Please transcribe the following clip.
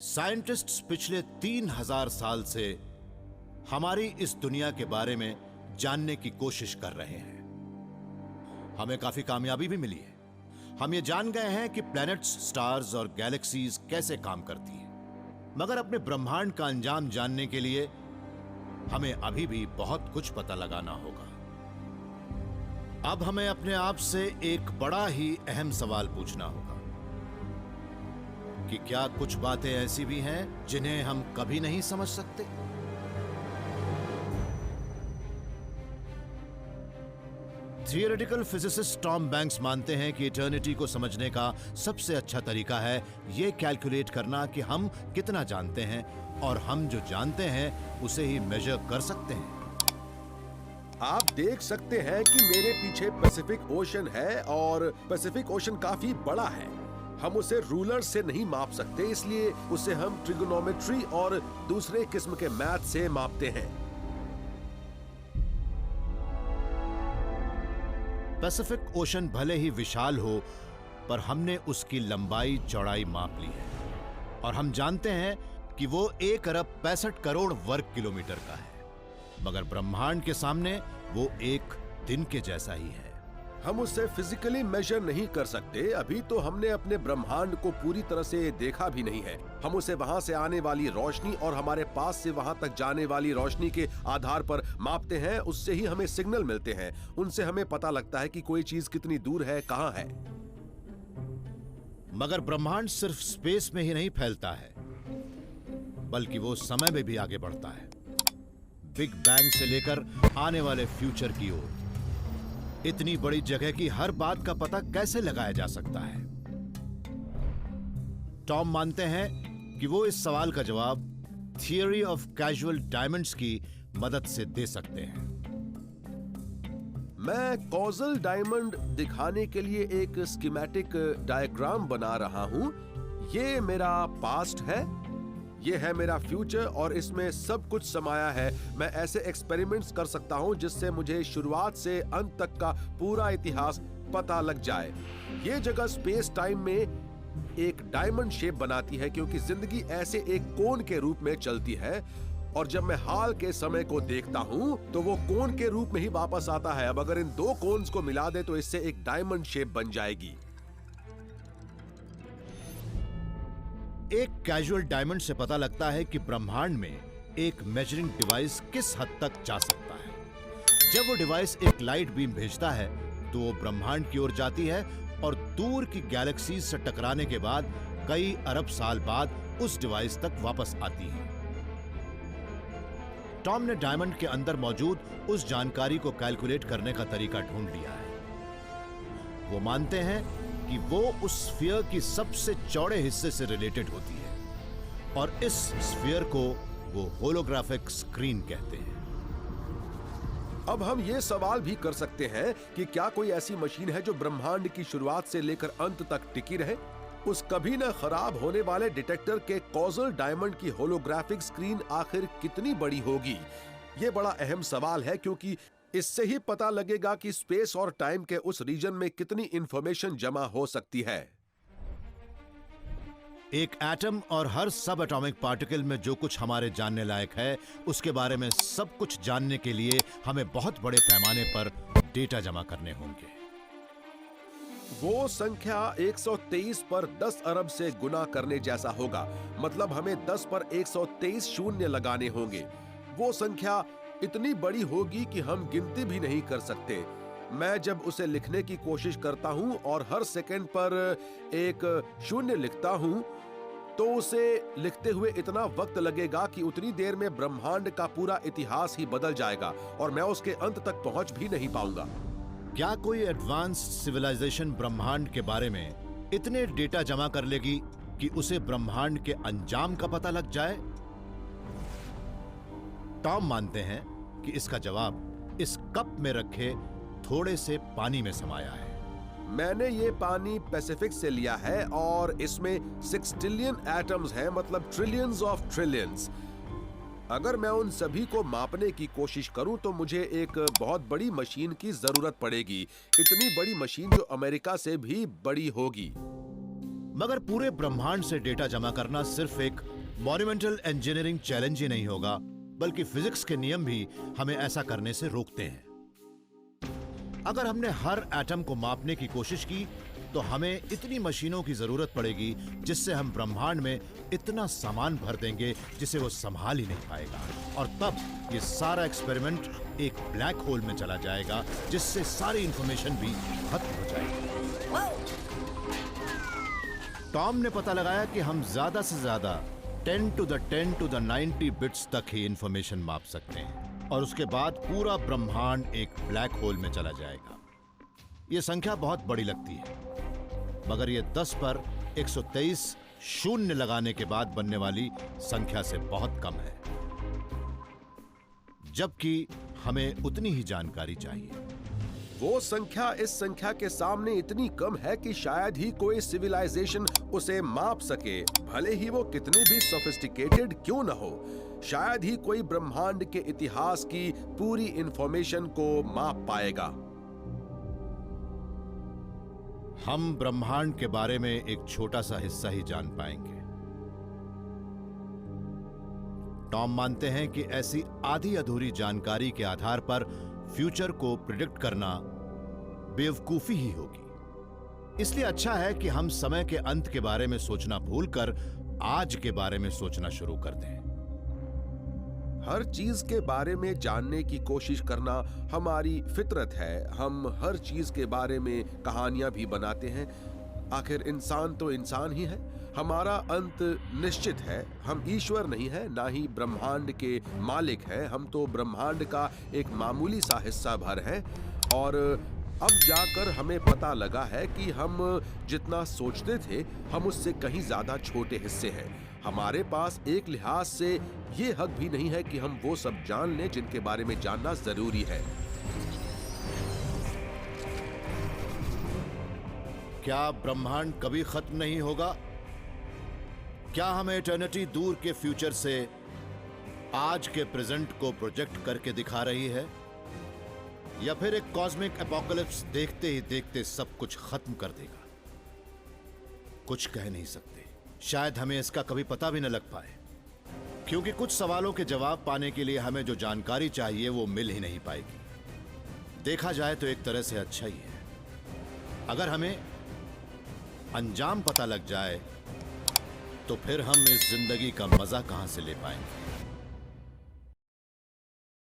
Scientists पिछले 3000 साल से हमारी इस दुनिया के बारे में जानने की कोशिश कर रहे हैं। हमें काफी कामयाबी भी मिली है। हम ये जान गए हैं कि प्लैनेट्स, स्टार्स और गैलेक्सीज कैसे काम करती हैं। मगर अपने ब्रह्मांड का अंजाम जानने के लिए हमें अभी भी बहुत कुछ पता लगाना होगा। अब हमें अपने आप से एक बड़ा ही अहम सवाल पूछना होगा कि क्या कुछ बातें ऐसी भी हैं जिन्हें हम कभी नहीं समझ सकते। थियोरेटिकल फिजिसिस्ट टॉम बैंक्स मानते हैं कि इटर्निटी को समझने का सबसे अच्छा तरीका है यह कैलकुलेट करना कि हम कितना जानते हैं और हम जो जानते हैं उसे ही मेजर कर सकते हैं। आप देख सकते हैं कि मेरे पीछे पैसिफिक ओशन है और पैसिफिक ओशन काफी बड़ा है। हम उसे रूलर से नहीं माप सकते, इसलिए उसे हम ट्रिगोनोमेट्री और दूसरे किस्म के मैथ से मापते हैं। पैसिफिक ओशन भले ही विशाल हो, पर हमने उसकी लंबाई चौड़ाई माप ली है और हम जानते हैं कि वो 1 अरब 65 करोड़ वर्ग किलोमीटर का है। मगर ब्रह्मांड के सामने वो एक दिन के जैसा ही है। हम उसे फिजिकली मेजर नहीं कर सकते। अभी तो हमने अपने ब्रह्मांड को पूरी तरह से देखा भी नहीं है। हम उसे वहां से आने वाली रोशनी और हमारे पास से वहां तक जाने वाली रोशनी के आधार पर मापते हैं। उससे ही हमें सिग्नल मिलते हैं। उनसे हमें पता लगता है कि कोई चीज कितनी दूर है, कहां है। मगर ब्रह्मांड सिर्फ स्पेस में ही नहीं फैलता है, बल्कि वो समय में भी आगे बढ़ता है। बिग बैंग से लेकर आने वाले फ्यूचर की ओर। इतनी बड़ी जगह की हर बात का पता कैसे लगाया जा सकता है? टॉम मानते हैं कि वो इस सवाल का जवाब थियरी ऑफ कैजुअल डायमंड्स की मदद से दे सकते हैं। मैं कॉजल डायमंड दिखाने के लिए एक स्कीमेटिक डायग्राम बना रहा हूं। ये मेरा पास्ट है, ये है मेरा फ्यूचर और इसमें सब कुछ समाया है। मैं ऐसे एक्सपेरिमेंट्स कर सकता हूं जिससे मुझे शुरुआत से अंत तक का पूरा इतिहास पता लग जाए। ये जगह स्पेस टाइम में एक डायमंड शेप बनाती है क्योंकि जिंदगी ऐसे एक कोन के रूप में चलती है और जब मैं हाल के समय को देखता हूं तो वो कोन के रूप में ही वापस आता है। अब अगर इन दो कोन्स को मिला दे तो इससे एक डायमंड शेप बन जाएगी। एक कैजुअल डायमंड से पता लगता है कि ब्रह्मांड में एक मेजरिंग डिवाइस किस हद तक जा सकता है। जब वो डिवाइस एक लाइट बीम भेजता है तो वो ब्रह्मांड की ओर जाती है और दूर की गैलेक्सीज से टकराने के बाद कई अरब साल बाद उस डिवाइस तक वापस आती है। टॉम ने डायमंड के अंदर मौजूद उस जानकारी को कैलकुलेट करने का तरीका ढूंढ लिया है। वो मानते हैं कि वो उस स्फीयर की सबसे चौड़े हिस्से से रिलेटेड होती है और इस स्फीयर को वो होलोग्राफिक स्क्रीन कहते हैं। अब हम ये सवाल भी कर सकते हैं कि क्या कोई ऐसी मशीन है जो ब्रह्मांड की शुरुआत से लेकर अंत तक टिकी रहे। उस कभी न खराब होने वाले डिटेक्टर के कॉजल डायमंड की होलोग्राफिक स्क्रीन आखिर कितनी बड़ी होगी? ये बड़ा अहम सवाल है क्योंकि इससे ही पता लगेगा कि स्पेस और टाइम के उस रीजन में कितनी इंफॉर्मेशन जमा हो सकती है। एक एटम और हर सब एटॉमिक पार्टिकल में जो कुछ हमारे जानने लायक है, उसके बारे में सब कुछ जानने के लिए हमें बहुत बड़े पैमाने पर डेटा जमा करने होंगे। वो संख्या 123 पर 10 अरब से गुना करने जैसा होगा। मतलब हमें 10 पर 123 शून्य लगाने होंगे। वो संख्या इतनी बड़ी होगी कि हम गिनती भी नहीं कर सकते। मैं जब उसे लिखने की कोशिश करता हूं और हर सेकंड पर एक शून्य लिखता हूं तो उसे लिखते हुए इतना वक्त लगेगा कि उतनी देर में ब्रह्मांड का पूरा इतिहास ही बदल जाएगा और मैं उसके अंत तक पहुंच भी नहीं पाऊंगा। क्या कोई एडवांस सिविलाइजेशन ब्रह्मांड के बारे में इतने डेटा जमा कर लेगी कि उसे ब्रह्मांड के अंजाम का पता लग जाए? टॉम मानते हैं कि इसका जवाब इस कप में रखे थोड़े से पानी में समाया है। मैंने ये पानी पैसिफिक से लिया है और इसमें 6 ट्रिलियन एटम्स हैं, मतलब ट्रिलियंस ऑफ ट्रिलियंस। अगर मैं उन सभी को मापने की कोशिश करूं तो मुझे एक बहुत बड़ी मशीन की जरूरत पड़ेगी। इतनी बड़ी मशीन जो अमेरिका से भी बड़ी होगी। मगर पूरे ब्रह्मांड से डेटा जमा करना सिर्फ एक मॉन्यूमेंटल इंजीनियरिंग चैलेंज ही नहीं होगा, बल्कि फिजिक्स के नियम भी हमें ऐसा करने से रोकते हैं। अगर हमने हर एटम को मापने की कोशिश की तो हमें इतनी मशीनों की जरूरत पड़ेगी जिससे हम ब्रह्मांड में इतना सामान भर देंगे जिसे वो संभाल ही नहीं पाएगा, और तब ये सारा एक्सपेरिमेंट एक ब्लैक होल में चला जाएगा जिससे सारी इंफॉर्मेशन भी खत्म हो जाएगी। टॉम ने पता लगाया कि हम ज्यादा से ज्यादा 10 to the 10 to the 90 bits तक ही इंफॉर्मेशन माप सकते हैं, और उसके बाद पूरा ब्रह्मांड एक ब्लैक होल में चला जाएगा। यह संख्या बहुत बड़ी लगती है, मगर यह 10 पर 123 शून्य लगाने के बाद बनने वाली संख्या से बहुत कम है, जबकि हमें उतनी ही जानकारी चाहिए। वो संख्या इस संख्या के सामने इतनी कम है कि शायद ही कोई सिविलाइजेशन उसे माप सके, भले ही वो कितनी भी सोफिस्टिकेटेड क्यों न हो। शायद ही कोई ब्रह्मांड के इतिहास की पूरी इंफॉर्मेशन को माप पाएगा। हम ब्रह्मांड के बारे में एक छोटा सा हिस्सा ही जान पाएंगे। टॉम मानते हैं कि ऐसी आधी अधूरी जानकारी के आधार पर फ्यूचर को प्रिडिक्ट करना बेवकूफी ही होगी। इसलिए अच्छा है कि हम समय के अंत के बारे में सोचना भूलकर आज के बारे में सोचना शुरू कर दें। हर चीज के बारे में जानने की कोशिश करना हमारी फितरत है। हम हर चीज के बारे में कहानियां भी बनाते हैं। आखिर इंसान तो इंसान ही है। हमारा अंत निश्चित है। हम ईश्वर नहीं है, ना ही ब्रह्मांड के मालिक है। हम तो ब्रह्मांड का एक मामूली सा हिस्सा भर है, और अब जाकर हमें पता लगा है कि हम जितना सोचते थे हम उससे कहीं ज्यादा छोटे हिस्से हैं। हमारे पास एक लिहाज से ये हक भी नहीं है कि हम वो सब जान लें जिनके बारे में जानना जरूरी है। क्या ब्रह्मांड कभी खत्म नहीं होगा? क्या हमें इटर्निटी दूर के फ्यूचर से आज के प्रेजेंट को प्रोजेक्ट करके दिखा रही है, या फिर एक कॉस्मिक एपोकलिप्स देखते ही देखते सब कुछ खत्म कर देगा? कुछ कह नहीं सकते। शायद हमें इसका कभी पता भी न लग पाए, क्योंकि कुछ सवालों के जवाब पाने के लिए हमें जो जानकारी चाहिए वो मिल ही नहीं पाएगी। देखा जाए तो एक तरह से अच्छा ही है। अगर हमें अंजाम पता लग जाए तो फिर हम इस जिंदगी का मजा कहां से ले पाएंगे।